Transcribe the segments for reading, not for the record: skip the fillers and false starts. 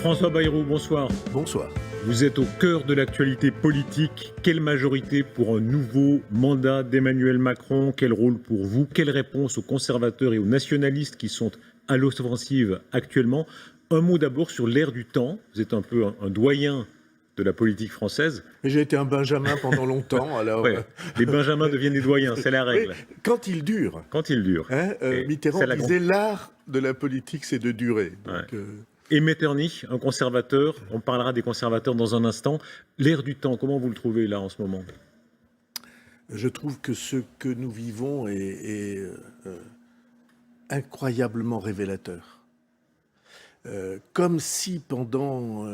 François Bayrou, bonsoir. Bonsoir. Vous êtes au cœur de l'actualité politique. Quelle majorité pour un nouveau mandat d'Emmanuel Macron? Quel rôle pour vous? Quelle réponse aux conservateurs et aux nationalistes qui sont à l'offensive actuellement? Un mot d'abord sur l'air du temps. Vous êtes un peu un doyen de la politique française. Mais j'ai été un Benjamin pendant longtemps, alors... Ouais, les Benjamins deviennent des doyens, c'est la règle. Oui, quand il dure. Quand ils durent. Hein, Mitterrand disait l'art de la politique, c'est de durer. Donc, Et Metternich, un conservateur, on parlera des conservateurs dans un instant. L'air du temps, comment vous le trouvez là en ce moment? Je trouve que ce que nous vivons est incroyablement révélateur. Comme si pendant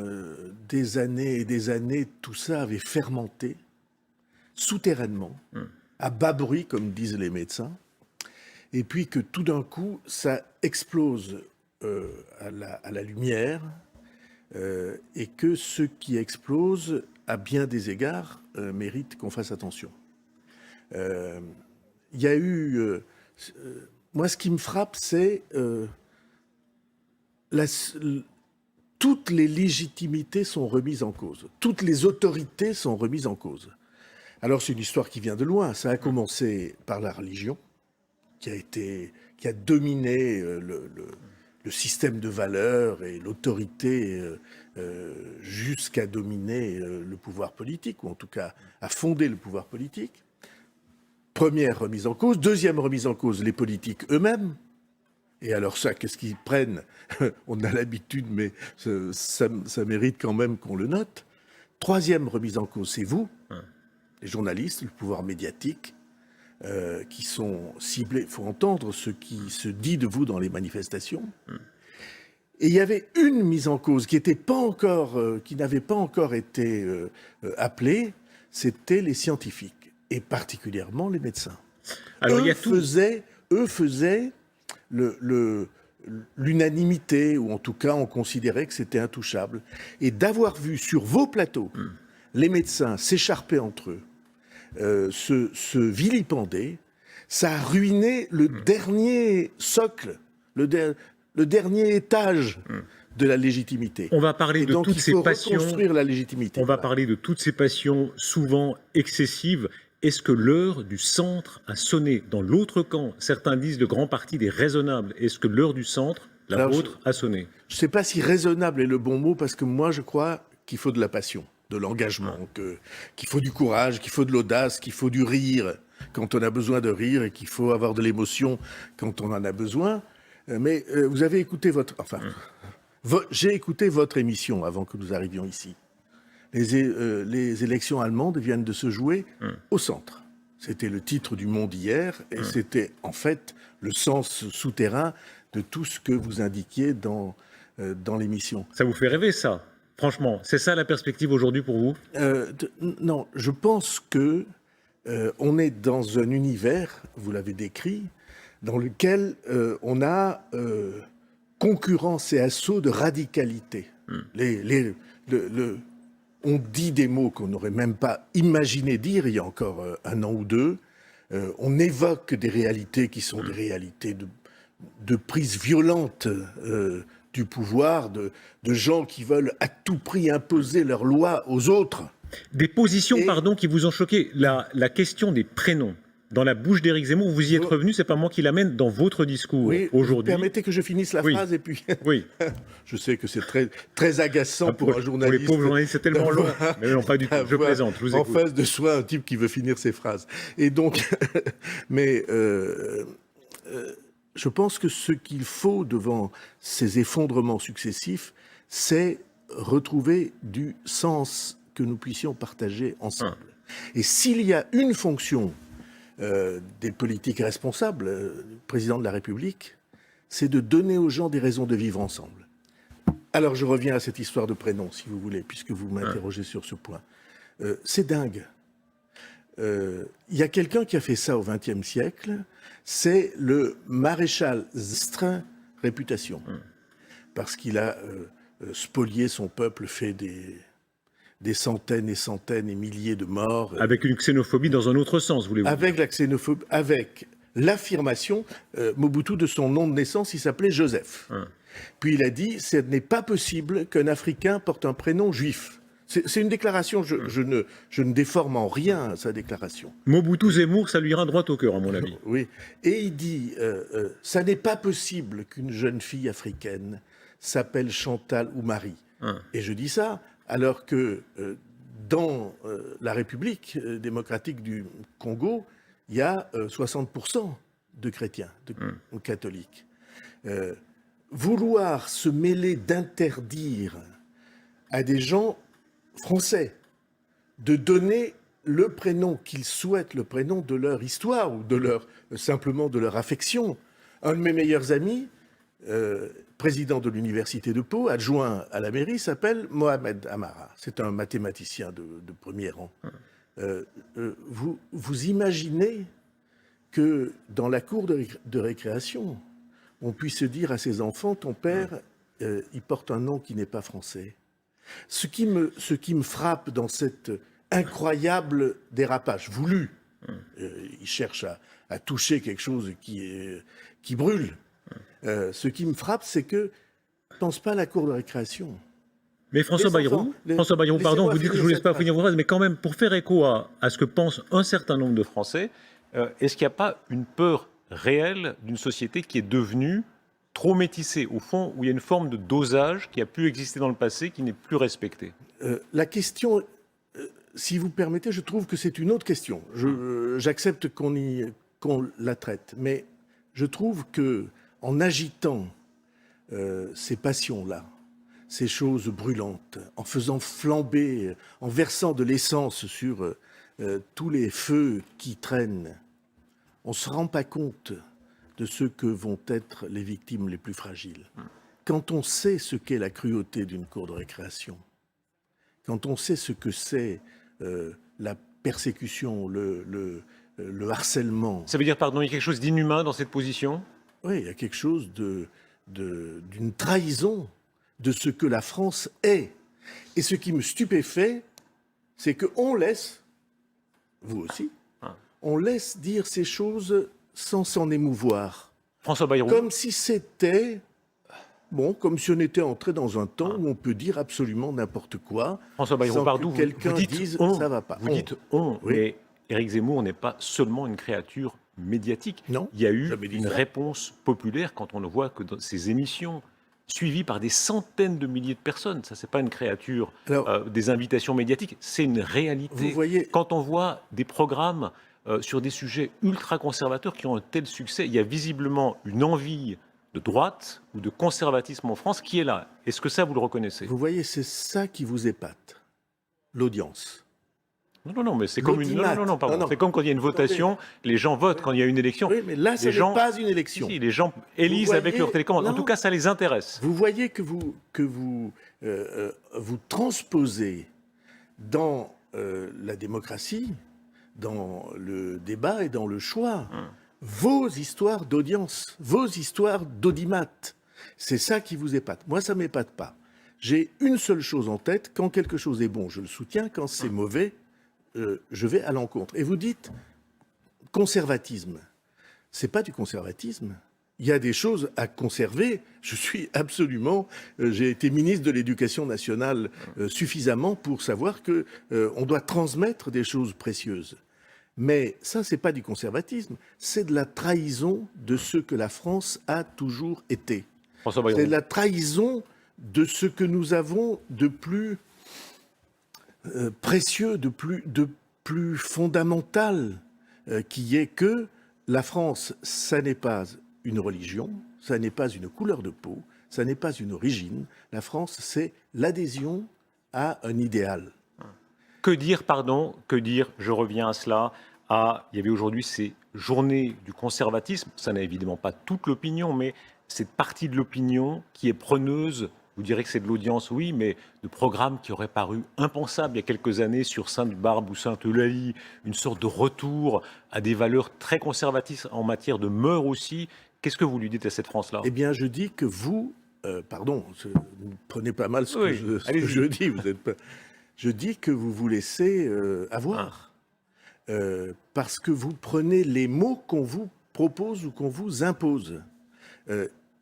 des années et des années, tout ça avait fermenté souterrainement, à bas bruit, comme disent les médecins, et puis que tout d'un coup, ça explose à la lumière, et que ce qui explose, à bien des égards, mérite qu'on fasse attention. Il y a eu... moi, ce qui me frappe, c'est... toutes les légitimités sont remises en cause. Toutes les autorités sont remises en cause. Alors, c'est une histoire qui vient de loin. Ça a commencé par la religion, qui a dominé le système de valeurs et l'autorité jusqu'à dominer le pouvoir politique, ou en tout cas à fonder le pouvoir politique. Première remise en cause. Deuxième remise en cause, les politiques eux-mêmes. Et alors ça, qu'est-ce qu'ils prennent? On a l'habitude, mais ça mérite quand même qu'on le note. Troisième remise en cause, c'est vous, les journalistes, le pouvoir médiatique, qui sont ciblés. Il faut entendre ce qui se dit de vous dans les manifestations. Et il y avait une mise en cause qui n'avait pas encore été appelée, c'était les scientifiques, et particulièrement les médecins. Alors, eux faisaient l'unanimité, ou en tout cas on considérait que c'était intouchable. Et d'avoir vu sur vos plateaux les médecins s'écharper entre eux, se vilipender, ça a ruiné le dernier socle, le dernier étage de la légitimité. On va parler de toutes ces passions. Reconstruire la légitimité. On va parler de toutes ces passions souvent excessives. Est-ce que l'heure du centre a sonné? Dans l'autre camp, certains disent le grand parti des raisonnables. Est-ce que l'heure du centre, la vôtre, a sonné? Je ne sais pas si raisonnable est le bon mot, parce que moi je crois qu'il faut de la passion, de l'engagement, qu'il faut du courage, qu'il faut de l'audace, qu'il faut du rire quand on a besoin de rire, et qu'il faut avoir de l'émotion quand on en a besoin. Mais vous avez écouté j'ai écouté votre émission avant que nous arrivions ici. Les élections allemandes viennent de se jouer au centre. C'était le titre du Monde hier, et c'était en fait le sens souterrain de tout ce que vous indiquiez dans l'émission. Ça vous fait rêver, ça? Franchement, c'est ça la perspective aujourd'hui pour vous? Non, je pense que on est dans un univers, vous l'avez décrit, dans lequel on a concurrence et assaut de radicalité. On dit des mots qu'on n'aurait même pas imaginé dire il y a encore un an ou deux. On évoque des réalités qui sont des réalités de prise violente du pouvoir, de gens qui veulent à tout prix imposer leurs lois aux autres. Des positions, qui vous ont choqué. La question des prénoms. Dans la bouche d'Éric Zemmour, vous y êtes revenu, c'est pas moi qui l'amène, dans votre discours aujourd'hui. Permettez que je finisse la phrase, et puis... Oui. Je sais que c'est très, très agaçant pour un journaliste. Pour les pauvres journalistes, c'est tellement long. Mais non, pas du tout, je plaisante, je vous écoute. En face de soi, un type qui veut finir ses phrases. Et donc... mais je pense que ce qu'il faut devant ces effondrements successifs, c'est retrouver du sens que nous puissions partager ensemble. Et s'il y a une fonction... des politiques responsables, le président de la République, c'est de donner aux gens des raisons de vivre ensemble. Alors je reviens à cette histoire de prénom, si vous voulez, puisque vous m'interrogez sur ce point. C'est dingue. Il y a quelqu'un qui a fait ça au XXe siècle, c'est le maréchal Zestrin Réputation, parce qu'il a spolié son peuple, fait des centaines et centaines et milliers de morts. Avec une xénophobie dans un autre sens, voulez-vous? Avec la xénophobie, avec l'affirmation, Mobutu, de son nom de naissance, il s'appelait Joseph. Puis il a dit, ce n'est pas possible qu'un Africain porte un prénom juif. C'est une déclaration, je ne déforme en rien sa déclaration. Mobutu Zemmour, ça lui ira droit au cœur, à mon avis. Oui, et il dit, ça n'est pas possible qu'une jeune fille africaine s'appelle Chantal ou Marie. Et je dis ça alors que dans la République démocratique du Congo, il y a 60% de chrétiens, de catholiques. Vouloir se mêler d'interdire à des gens français de donner le prénom qu'ils souhaitent, le prénom de leur histoire ou simplement de leur affection. Un de mes meilleurs amis, président de l'université de Pau, adjoint à la mairie, s'appelle Mohamed Amara. C'est un mathématicien de premier rang. Vous imaginez que dans la cour de récréation, on puisse dire à ses enfants, ton père, il porte un nom qui n'est pas français. Ce qui me frappe dans cet incroyable dérapage voulu, il cherche à toucher quelque chose qui brûle. Ce qui me frappe, c'est que je ne pense pas à la cour de récréation. Mais François Bayrou, pardon, vous dites que je ne vous laisse pas finir vos phrases, mais quand même, pour faire écho à ce que pense un certain nombre de Français, est-ce qu'il n'y a pas une peur réelle d'une société qui est devenue trop métissée, au fond, où il y a une forme de dosage qui a pu exister dans le passé, qui n'est plus respectée? La question, si vous permettez, je trouve que c'est une autre question. J'accepte qu'on la traite, mais je trouve que en agitant ces passions-là, ces choses brûlantes, en faisant flamber, en versant de l'essence sur tous les feux qui traînent, on ne se rend pas compte de ce que vont être les victimes les plus fragiles. Quand on sait ce qu'est la cruauté d'une cour de récréation, quand on sait ce que c'est la persécution, le harcèlement... Ça veut dire, pardon, il y a quelque chose d'inhumain dans cette position? Oui, il y a quelque chose d'une trahison de ce que la France est. Et ce qui me stupéfait, c'est qu'on laisse, vous aussi, on laisse dire ces choses sans s'en émouvoir. François Bayrou. Comme si c'était, comme si on était entré dans un temps où on peut dire absolument n'importe quoi. François Bayrou, pardon, quelqu'un dise ça va pas. Vous dites on, oui. Mais Éric Zemmour n'est pas seulement une créature médiatique. Non, il y a eu une réponse populaire quand on voit que dans ces émissions suivies par des centaines de milliers de personnes, ça c'est pas une créature des invitations médiatiques, c'est une réalité. Vous voyez... Quand on voit des programmes sur des sujets ultra-conservateurs qui ont un tel succès, il y a visiblement une envie de droite ou de conservatisme en France qui est là. Est-ce que ça, vous le reconnaissez? Vous voyez, c'est ça qui vous épate, l'audience. Non, mais c'est comme c'est comme quand il y a une votation, les gens votent quand il y a une élection. Oui, mais là, ce n'est pas une élection. Si, les gens élisent avec leur télécommande. En tout cas, ça les intéresse. Vous voyez que vous transposez dans la démocratie, dans le débat et dans le choix, vos histoires d'audience, vos histoires d'audimat. C'est ça qui vous épate. Moi, ça ne m'épate pas. J'ai une seule chose en tête, quand quelque chose est bon, je le soutiens, quand c'est mauvais, je vais à l'encontre. Et vous dites conservatisme. C'est pas du conservatisme. Il y a des choses à conserver. Je suis absolument... j'ai été ministre de l'Éducation nationale suffisamment pour savoir que on doit transmettre des choses précieuses. Mais ça, c'est pas du conservatisme. C'est de la trahison de ce que la France a toujours été. C'est de la trahison de ce que nous avons de plus précieux, de plus fondamental, qui est que la France, ça n'est pas une religion, ça n'est pas une couleur de peau, ça n'est pas une origine. La France, c'est l'adhésion à un idéal. Que dire, je reviens à cela, il y avait aujourd'hui ces journées du conservatisme, ça n'a évidemment pas toute l'opinion, mais cette partie de l'opinion qui est preneuse. Vous direz que c'est de l'audience, oui, mais de programmes qui auraient paru impensables il y a quelques années sur Sainte-Barbe ou Sainte-Eulalie, une sorte de retour à des valeurs très conservatrices en matière de mœurs aussi. Qu'est-ce que vous lui dites à cette France-là? Eh bien, je dis que vous, pardon, vous prenez pas mal ce que je dis. Je dis que vous vous laissez avoir, parce que vous prenez les mots qu'on vous propose ou qu'on vous impose.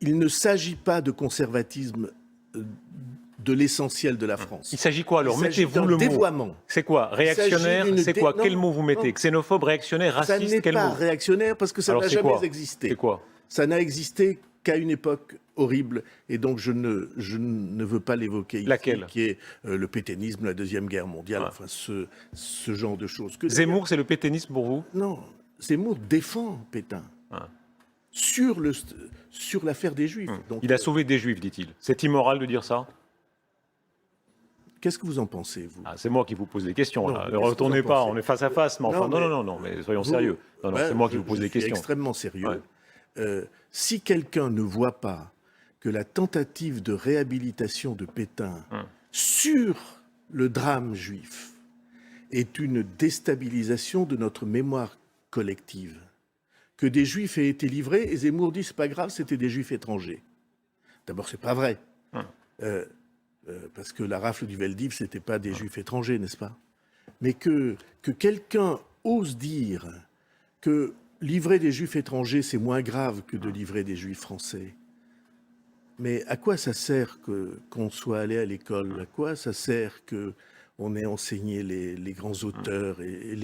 Il ne s'agit pas de conservatisme de l'essentiel de la France. Il s'agit quoi alors? Il s'agit Mettez-vous d'un le mot. dévoiement. C'est quoi? Réactionnaire? C'est quoi? Non, Quel mot vous mettez? non. Xénophobe, réactionnaire, Ça raciste? n'est Quel pas mot? réactionnaire parce que ça Alors n'a c'est jamais quoi? existé. C'est quoi? Ça n'a existé qu'à une époque horrible, et donc je ne veux pas l'évoquer ici. Laquelle? Qui est le pétainisme, la Deuxième Guerre mondiale, Ouais. enfin ce genre de choses. Zemmour, c'est le pétainisme pour vous? Non, Zemmour défend Pétain Ouais. sur l'affaire des Juifs. Donc, Il a sauvé des Juifs, dit-il. C'est immoral de dire ça? qu'est-ce que vous en pensez, vous? Ah, c'est moi qui vous pose des questions. Non, Là. mais Ne qu'est-ce que retournez vous en pas, pensez? on est face à face. Mais enfin, non, mais soyons sérieux. Non, Ben, c'est moi qui vous pose je des suis questions. extrêmement sérieux. Ouais. Si quelqu'un ne voit pas que la tentative de réhabilitation de Pétain sur le drame juif est une déstabilisation de notre mémoire collective, que des Juifs aient été livrés, et Zemmour dit c'est pas grave, c'était des Juifs étrangers. D'abord, c'est pas vrai. Parce que la rafle du Veldiv, c'était pas des Juifs étrangers, n'est-ce pas? Mais que quelqu'un ose dire que livrer des Juifs étrangers, c'est moins grave que de livrer des Juifs français. Mais à quoi ça sert qu'on soit allé à l'école? À quoi ça sert qu'on ait enseigné les grands auteurs et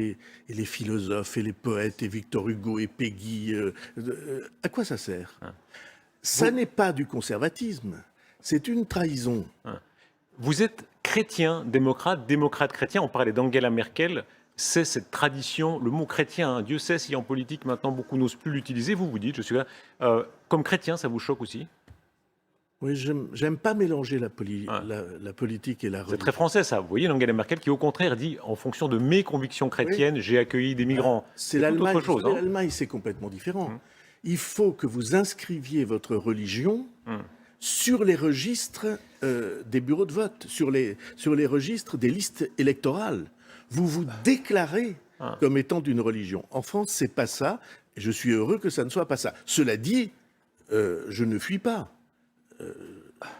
les philosophes et les poètes et Victor Hugo et Peggy? À quoi ça sert? Ça n'est pas du conservatisme, c'est une trahison. Vous êtes chrétien, démocrate chrétien. On parlait d'Angela Merkel. C'est cette tradition, le mot chrétien, Dieu sait si en politique maintenant beaucoup n'osent plus l'utiliser. Vous dites, je suis là. Comme chrétien, ça vous choque aussi? Oui, j'aime pas mélanger la politique et la religion. C'est très français ça. Vous voyez Angela Merkel qui au contraire dit, en fonction de mes convictions chrétiennes, j'ai accueilli des migrants. C'est tout autre chose. Hein. L'Allemagne, c'est complètement différent. Il faut que vous inscriviez votre religion sur les registres des bureaux de vote, sur les registres des listes électorales. Vous vous déclarez comme étant d'une religion. En France, c'est pas ça. Et je suis heureux que ça ne soit pas ça. Cela dit, je ne fuis pas.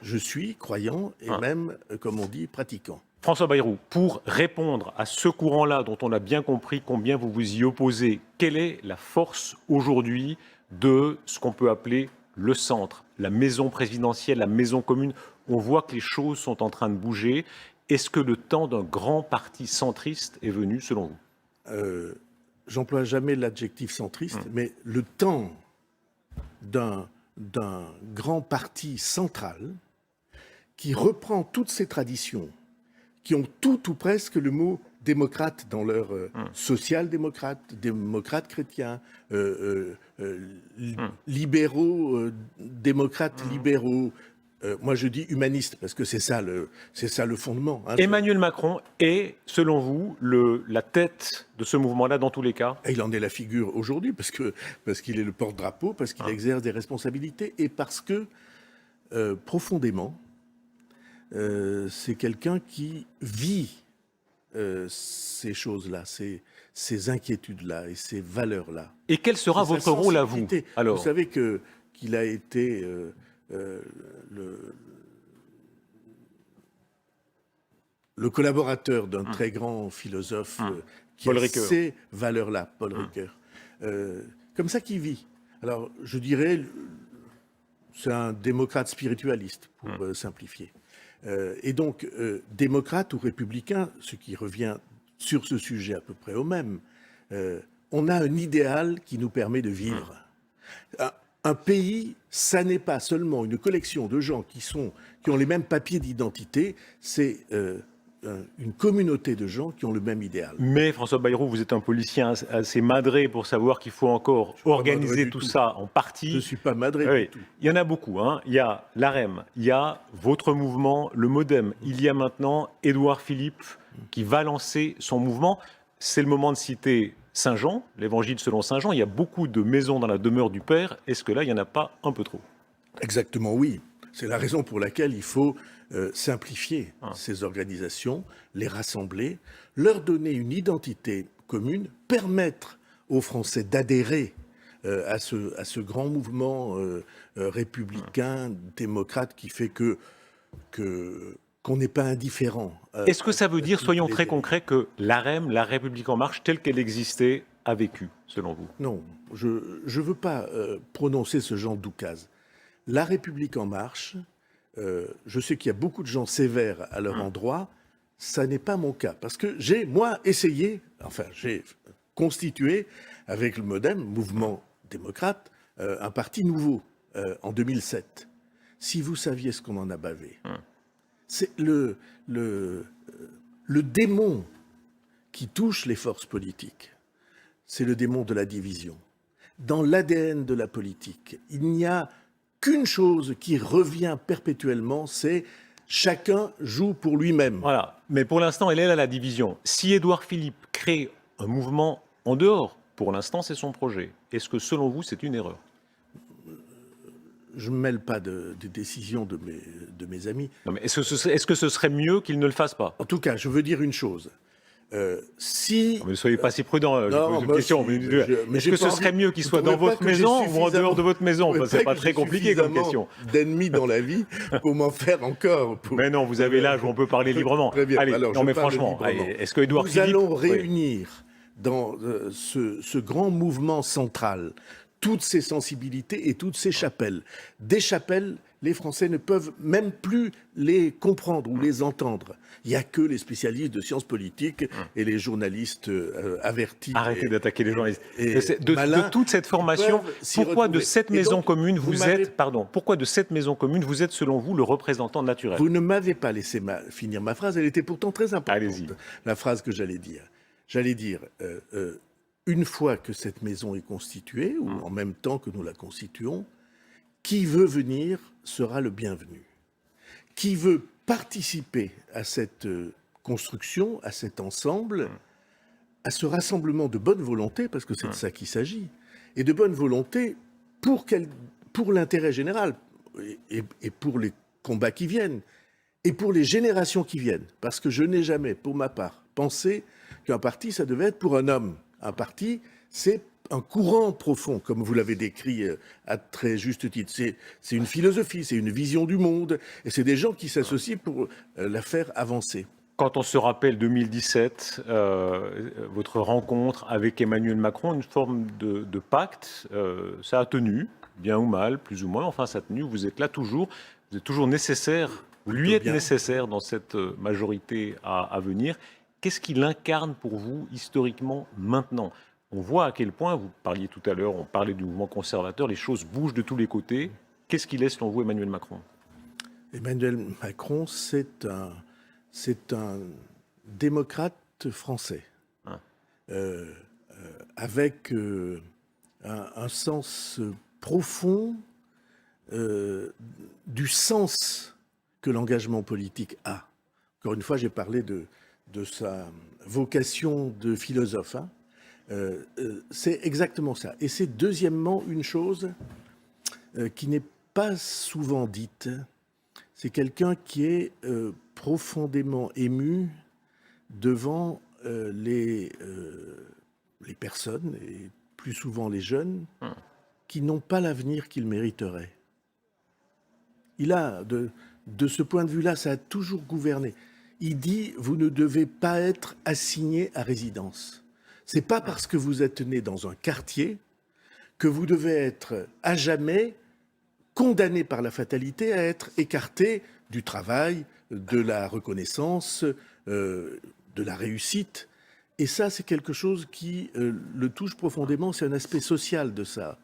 Je suis croyant et même, comme on dit, pratiquant. François Bayrou, pour répondre à ce courant-là dont on a bien compris combien vous vous y opposez, quelle est la force aujourd'hui de ce qu'on peut appeler le centre, la maison présidentielle, la maison commune? On voit que les choses sont en train de bouger. Est-ce que le temps d'un grand parti centriste est venu, selon vous? J'emploie jamais l'adjectif centriste, mais le temps d'un grand parti central qui reprend toutes ces traditions, qui ont tout ou presque le mot démocrate dans leur social-démocrate, démocrate chrétien, libéraux, démocrates libéraux. Moi, je dis humaniste parce que c'est ça le fondement. Hein. Emmanuel Macron est, selon vous, la tête de ce mouvement-là dans tous les cas? Et il en est la figure aujourd'hui parce qu'il est le porte-drapeau, parce qu'il exerce des responsabilités et parce que profondément, c'est quelqu'un qui vit ces choses-là, ces inquiétudes-là et ces valeurs-là. Et quel sera votre rôle à vous alors? Vous savez qu'il a été le collaborateur d'un très grand philosophe qui Paul a Ricoeur. ces valeurs-là, Paul Ricoeur. Comme ça qu'il vit. Alors, je dirais, c'est un démocrate spiritualiste, pour simplifier. Et donc, démocrate ou républicain, ce qui revient sur ce sujet à peu près au même, on a un idéal qui nous permet de vivre. Un pays, ça n'est pas seulement une collection de gens qui ont les mêmes papiers d'identité, c'est une communauté de gens qui ont le même idéal. Mais François Bayrou, vous êtes un policier assez madré pour savoir qu'il faut encore organiser tout ça en partie. Je ne suis pas madré Oui. du tout. Il y en a beaucoup. Hein. Il y a l'AREM, il y a votre mouvement, le MoDem. Il y a maintenant Édouard Philippe qui va lancer son mouvement. C'est le moment de citer Saint-Jean, l'évangile selon Saint-Jean. Il y a beaucoup de maisons dans la demeure du Père. Est-ce que là, il n'y en a pas un peu trop? Exactement, oui. C'est la raison pour laquelle il faut simplifier ces organisations, les rassembler, leur donner une identité commune, permettre aux Français d'adhérer à ce grand mouvement républicain, démocrate, qui fait qu'on n'est pas indifférent. Est-ce que ça veut dire, soyons très concrets, que l'AREM, La République En Marche, telle qu'elle existait a vécu, selon vous? Non, je ne veux pas prononcer ce genre d'oukase. La République en marche, je sais qu'il y a beaucoup de gens sévères à leur endroit, ça n'est pas mon cas. Parce que j'ai, moi, essayé, enfin, j'ai constitué, avec le MoDem, Mouvement démocrate, un parti nouveau, en 2007. Si vous saviez ce qu'on en a bavé. C'est le démon qui touche les forces politiques. C'est le démon de la division. Dans l'ADN de la politique, il n'y a qu'une chose qui revient perpétuellement, c'est chacun joue pour lui-même. Voilà. Mais pour l'instant, elle est là, la division. Si Édouard Philippe crée un mouvement en dehors, pour l'instant, c'est son projet. Est-ce que, selon vous, c'est une erreur? Je ne me mêle pas des décisions de mes amis. Non, mais est-ce que ce serait mieux qu'il ne le fasse pas? En tout cas, je veux dire une chose. Si... Non, mais ne soyez pas si prudent. Je pose une question. Est-ce que ce serait mieux qu'il soit dans votre maison ou en dehors de votre maison? C'est pas très compliqué comme question. D'ennemis dans la vie pour m'en faire encore. Mais non, vous avez l'âge où on peut parler librement. Très bien. Allez, Alors, non, mais franchement, est-ce que Édouard Philippe... Nous allons réunir dans ce grand mouvement central toutes ces sensibilités et toutes ces chapelles. Des chapelles, les Français ne peuvent même plus les comprendre ou les entendre. Il n'y a que les spécialistes de sciences politiques et les journalistes avertis. Arrêtez d'attaquer les journalistes. De toute cette formation, pourquoi de cette maison commune pourquoi de cette maison commune vous êtes, selon vous, le représentant naturel? Vous ne m'avez pas laissé finir ma phrase, elle était pourtant très importante. Allez-y. La phrase que j'allais dire. J'allais dire, une fois que cette maison est constituée, ou en même temps que nous la constituons, qui veut venir sera le bienvenu. Qui veut participer à cette construction, à cet ensemble, à ce rassemblement de bonne volonté, parce que c'est de ça qu'il s'agit, et de bonne volonté pour l'intérêt général, et pour les combats qui viennent, et pour les générations qui viennent. Parce que je n'ai jamais, pour ma part, pensé qu'un parti, ça devait être pour un homme. Un parti, c'est un courant profond, comme vous l'avez décrit à très juste titre. C'est une philosophie, c'est une vision du monde, et c'est des gens qui s'associent pour la faire avancer. Quand on se rappelle 2017, votre rencontre avec Emmanuel Macron, une forme de pacte, ça a tenu, bien ou mal, plus ou moins, enfin ça a tenu, vous êtes là toujours, vous êtes toujours nécessaire, vous lui êtes nécessaire dans cette majorité à venir. Qu'est-ce qu'il incarne pour vous historiquement maintenant? On voit à quel point, vous parliez tout à l'heure, on parlait du mouvement conservateur, les choses bougent de tous les côtés. Qu'est-ce qu'il est selon vous, Emmanuel Macron? Emmanuel Macron, c'est un démocrate français, avec un sens profond du sens que l'engagement politique a. Encore une fois, j'ai parlé de sa vocation de philosophe. C'est exactement ça. Et c'est deuxièmement une chose qui n'est pas souvent dite. C'est quelqu'un qui est profondément ému devant les personnes, et plus souvent les jeunes, qui n'ont pas l'avenir qu'ils mériteraient. Il a, de ce point de vue-là, ça a toujours gouverné. Il dit, vous ne devez pas être assigné à résidence. C'est pas parce que vous êtes né dans un quartier que vous devez être à jamais condamné par la fatalité à être écarté du travail, de la reconnaissance, de la réussite. Et ça, c'est quelque chose qui le touche profondément. C'est un aspect social de sa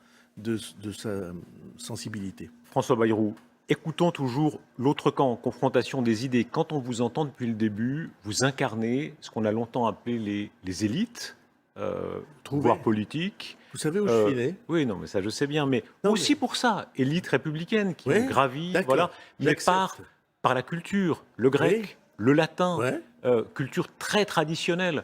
sensibilité. François Bayrou, écoutons toujours l'autre camp, confrontation des idées. Quand on vous entend depuis le début, vous incarnez ce qu'on a longtemps appelé les élites, pouvoir politique. Vous savez où je suis né? Oui, non, mais ça je sais bien, mais aussi pour ça, élite républicaine qui ont gravi, voilà, mais par la culture, le grec, le latin, culture très traditionnelle.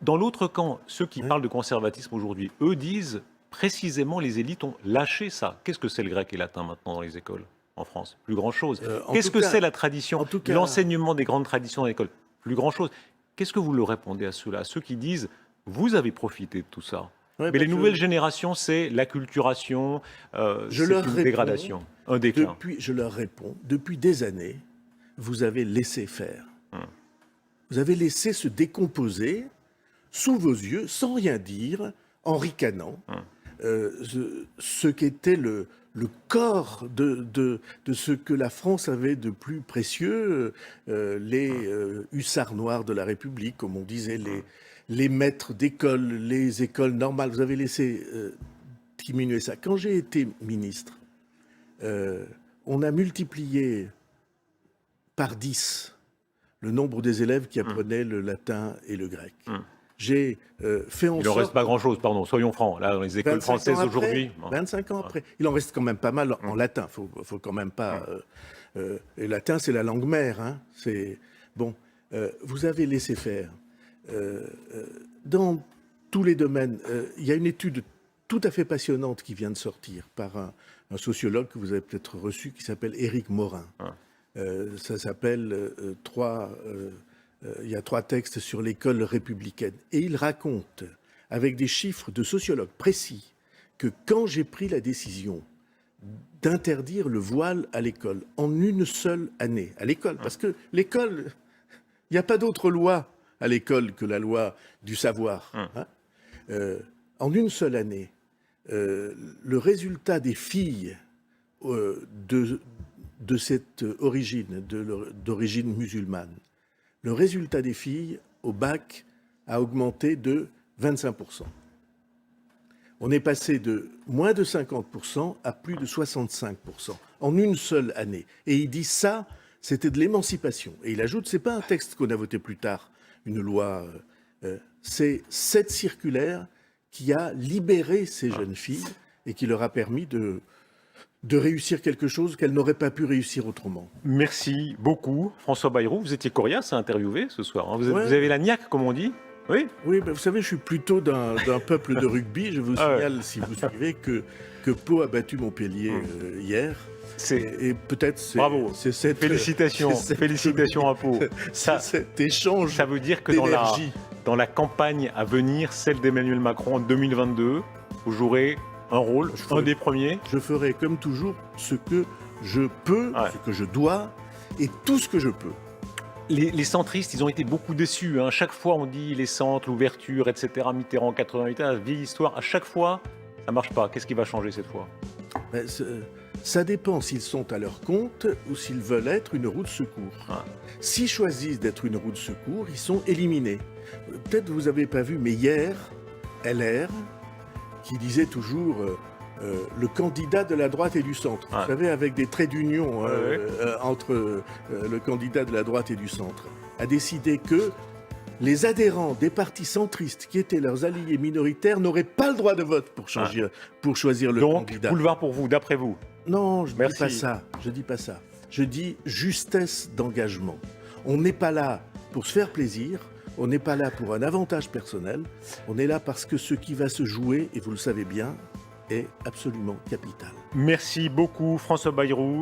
Dans l'autre camp, ceux qui parlent de conservatisme aujourd'hui, eux disent précisément les élites ont lâché ça. Qu'est-ce que c'est le grec et le latin maintenant dans les écoles en France? Plus grand-chose. Qu'est-ce que c'est la tradition, l'enseignement des grandes traditions dans l'école? Plus grand-chose. Qu'est-ce que vous leur répondez à ceux-là, ceux qui disent vous avez profité de tout ça? Mais les nouvelles générations, c'est l'acculturation, c'est une dégradation, un déclin. Je leur réponds, depuis des années, vous avez laissé faire. Vous avez laissé se décomposer sous vos yeux, sans rien dire, ricanant ce qu'était le corps de ce que la France avait de plus précieux, les hussards noirs de la République, comme on disait, les maîtres d'école, les écoles normales. Vous avez laissé diminuer ça. Quand j'ai été ministre, on a multiplié par 10 le nombre des élèves qui apprenaient le latin et le grec. J'ai fait en sorte... Il n'en reste pas grand-chose, pardon, soyons francs. Là, dans les écoles françaises aujourd'hui... 25 ans après. Il en reste quand même pas mal en latin. Faut quand même pas... et latin, c'est la langue mère. Hein. Bon, vous avez laissé faire. Dans tous les domaines, il y a une étude tout à fait passionnante qui vient de sortir par un sociologue que vous avez peut-être reçu, qui s'appelle Éric Morin. Ça s'appelle il y a 3 textes sur l'école républicaine. Et il raconte, avec des chiffres de sociologues précis, que quand j'ai pris la décision d'interdire le voile à l'école, en une seule année, à l'école, parce que l'école, il n'y a pas d'autre loi à l'école que la loi du savoir. Hein. En une seule année, le résultat des filles de cette origine, d'origine musulmane, le résultat des filles au bac a augmenté de 25%. On est passé de moins de 50% à plus de 65% en une seule année. Et il dit ça, c'était de l'émancipation. Et il ajoute, c'est pas un texte qu'on a voté plus tard, une loi, c'est cette circulaire qui a libéré ces jeunes filles et qui leur a permis de réussir quelque chose qu'elles n'auraient pas pu réussir autrement. Merci beaucoup. François Bayrou, vous étiez coriace à interviewer ce soir. Hein. Vous avez la niaque, comme on dit. Oui, ben vous savez, je suis plutôt d'un peuple de rugby. Je vous signale, si vous suivez, que Pau a battu Montpellier hier. Et peut-être bravo. C'est cette... Félicitations à Pau. Cet échange. Ça veut dire que dans la campagne à venir, celle d'Emmanuel Macron en 2022, vous jouerez un rôle, un des premiers. Je ferai comme toujours ce que je peux, ce que je dois, et tout ce que je peux. Les centristes, ils ont été beaucoup déçus. Hein. Chaque fois, on dit les centres, l'ouverture, etc. Mitterrand, 88, la vieille histoire. À chaque fois, ça ne marche pas. Qu'est-ce qui va changer cette fois? Ça dépend s'ils sont à leur compte ou s'ils veulent être une roue de secours. S'ils choisissent d'être une roue de secours, ils sont éliminés. Peut-être vous n'avez pas vu, mais hier, LR, qui disait toujours le candidat de la droite et du centre. Vous savez, avec des traits d'union entre le candidat de la droite et du centre, a décidé que les adhérents des partis centristes qui étaient leurs alliés minoritaires n'auraient pas le droit de vote pour choisir le candidat. Donc, boulevard pour vous, d'après vous? Non, je ne dis pas ça. Je dis justesse d'engagement. On n'est pas là pour se faire plaisir. On n'est pas là pour un avantage personnel, on est là parce que ce qui va se jouer, et vous le savez bien, est absolument capital. Merci beaucoup François Bayrou.